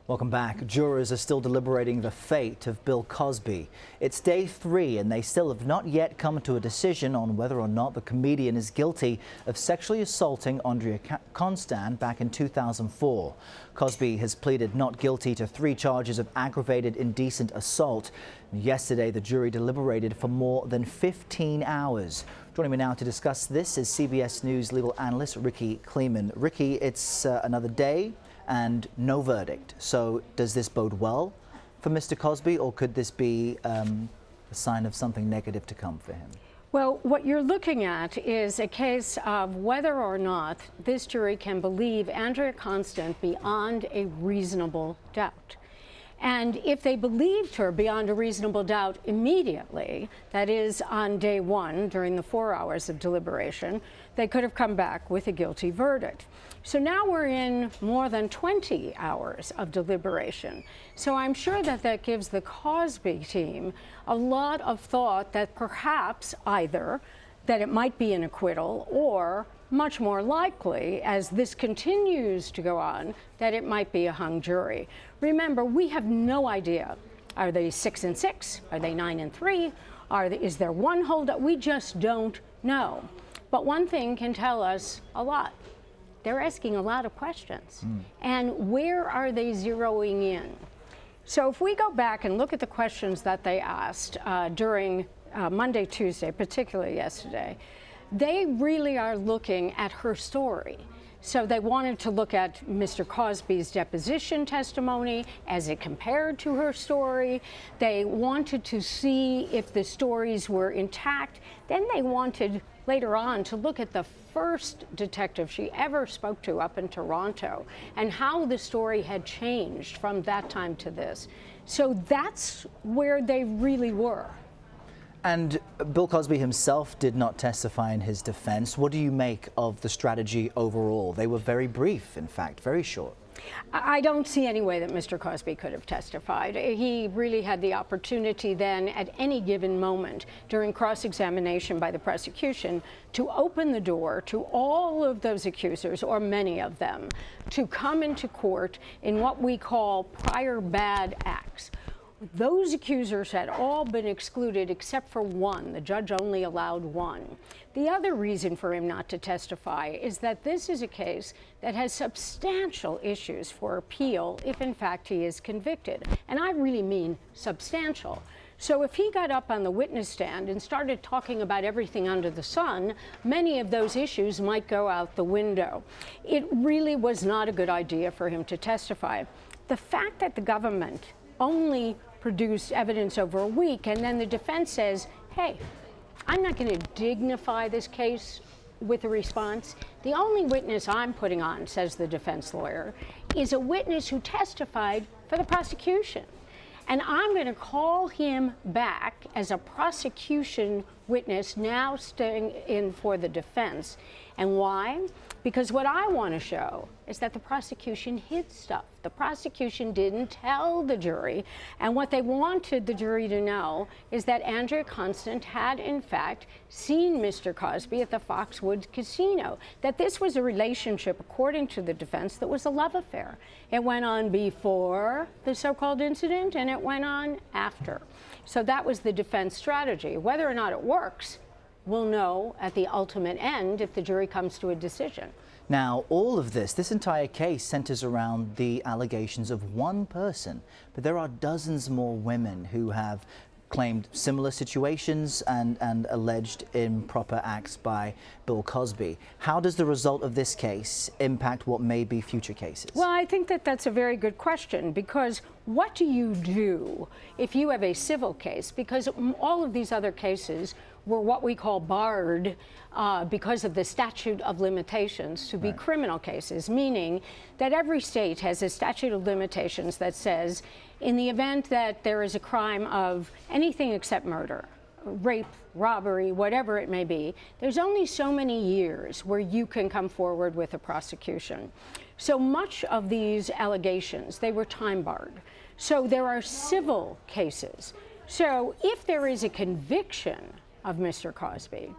Welcome back. Jurors are still deliberating the fate of Bill Cosby. It's day 3 and they still have not yet come to a decision on whether or not the comedian is guilty of sexually assaulting Andrea Constand back in 2004. Cosby has pleaded not guilty to 3 charges of aggravated indecent assault. Yesterday, the jury deliberated for more than 15 hours. Joining me now to discuss this is CBS News legal analyst Rikki Klieman. Rikki, it's another day and no verdict. So does this bode well for Mr. Cosby, or could this be a sign of something negative to come for him? Well, what you're looking at is a case of whether or not this jury can believe Andrea Constand beyond a reasonable doubt. And if they believed her beyond a reasonable doubt immediately, that is on day 1 during the 4 hours of deliberation, they could have come back with a guilty verdict. So now we're in more than 20 hours of deliberation. So I'm sure that that gives the Cosby team a lot of thought that perhaps either that it might be an acquittal, or much more likely, as this continues to go on, that it might be a hung jury. Remember, we have no idea. Are they 6 and 6? Are they 9 and 3? Is there one holdup? We just don't know. But one thing can tell us a lot. They're asking a lot of questions. And where are they zeroing in? So if we go back and look at the questions that they asked during Monday, Tuesday, particularly yesterday, they really are looking at her story. So they wanted to look at Mr. Cosby's deposition testimony as it compared to her story. They wanted to see if the stories were intact. Then they wanted later on to look at the first detective she ever spoke to up in Toronto and how the story had changed from that time to this. So that's where they really were. And Bill Cosby himself did not testify in his defense. What do you make of the strategy overall? They were very brief, in fact, very short. I don't see any way that Mr. Cosby could have testified. He really had the opportunity then at any given moment during cross-examination by the prosecution to open the door to all of those accusers, or many of them, to come into court in what we call prior bad acts. Those accusers had all been excluded except for one. The judge only allowed one. The other reason for him not to testify is that this is a case that has substantial issues for appeal if in fact he is convicted. And I really mean substantial. So if he got up on the witness stand and started talking about everything under the sun, many of those issues might go out the window. It really was not a good idea for him to testify. The fact that the government only produced evidence over a week, and then the defense says, hey, I'm not going to dignify this case with a response. The only witness I'm putting on, says the defense lawyer, is a witness who testified for the prosecution. And I'm going to call him back as a prosecution witness, now staying in for the defense. And why? Because what I want to show is that the prosecution hid stuff. The prosecution didn't tell the jury. And what they wanted the jury to know is that Andrea Constand had, in fact, seen Mr. Cosby at the Foxwoods Casino, that this was a relationship, according to the defense, that was a love affair. It went on before the so-called incident, and it went on after. So that was the defense strategy. Whether or not it works, we'll know at the ultimate end if the jury comes to a decision. Now, all of this entire case centers around the allegations of one person, but there are dozens more women who have claimed similar situations and alleged improper acts by Bill Cosby. How does the result of this case impact what may be future cases? Well, I think that that's a very good question, because what do you do if you have a civil case? Because all of these other cases were what we call barred because of the statute of limitations to be criminal cases, meaning that every state has a statute of limitations that says in the event that there is a crime of anything except murder, rape, robbery, whatever it may be, there's only so many years where you can come forward with a prosecution. So much of these allegations, they were time barred. So there are civil cases. So if there is a conviction of Mr. Cosby,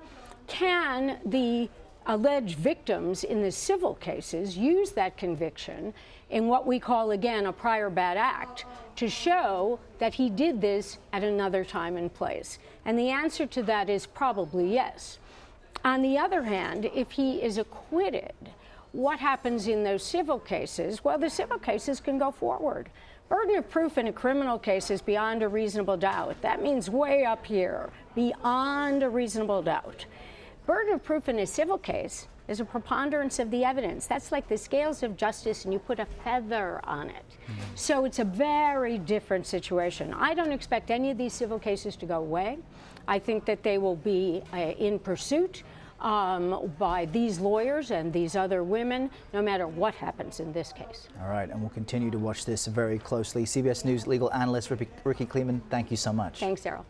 can the alleged victims in the civil cases use that conviction in what we call, again, a prior bad act, to show that he did this at another time and place? And the answer to that is probably yes. On the other hand, if he is acquitted, what happens in those civil cases? Well, the civil cases can go forward. Burden of proof in a criminal case is beyond a reasonable doubt. That means way up here, beyond a reasonable doubt. Burden of proof in a civil case is a preponderance of the evidence. That's like the scales of justice, and you put a feather on it. So it's a very different situation. I don't expect any of these civil cases to go away. I think that they will be in pursuit by these lawyers and these other women, no matter what happens in this case. All right, and we'll continue to watch this very closely. CBS News legal analyst Rikki Klieman, thank you so much. Thanks, Errol.